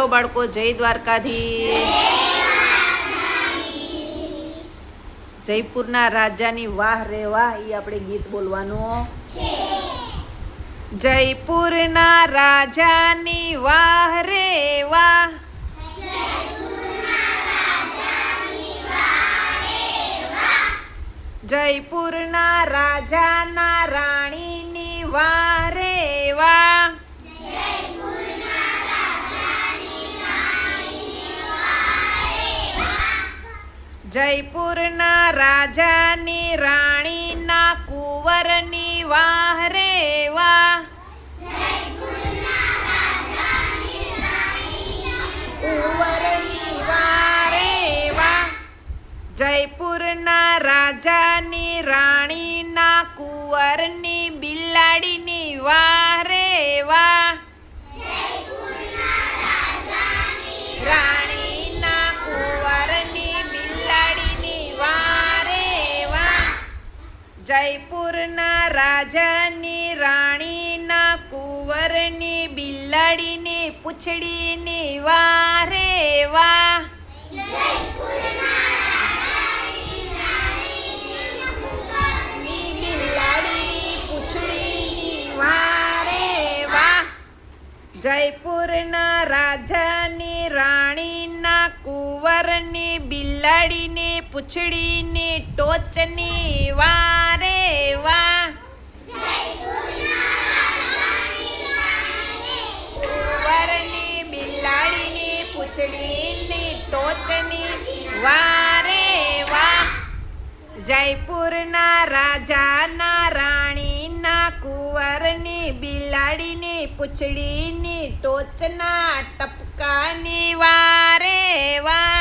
હાલો બાળકો, જય દ્વારકાધીશ. જયપુરના રાજાની વાહ રે વાહ એ આપણે ગીત બોલવાનું છે. જયપુરના રાજાની વાહ રે વાહ, જયપુરના રાજાના રાણીની વાહ રે વાહ, જયપુરના રાજાની રાણીના કુંવરની વાહ રે વાહ, કુંવરની વાહ રે વાહ, જયપુરના રાજાની રાણીના કુંવરની બિલાડીની વાહ રે વાહ, રાણીના કુંવરની બિલાડીની વાહ રે વાહ, જયપુરના રાજાની રાણીના કુંવરની બિલાડીની પૂંછડીની વાહ રે વાહ, બિલાડીની પૂંછડીની વાહ રે વાહ, જયપુરના રાજાની રાણીના કુંવરની બિલાડીની પૂંછડીની ટોચની વાહ રે વાહ, કુંવરની બિલાડીની પૂંછડીની ટોચની વાહ રે વાહ, જયપુરના રાજાના રાણીના કુંવરની બિલાડીની પૂંછડીની ટોચના ટપકાની વાહ રે વાહ.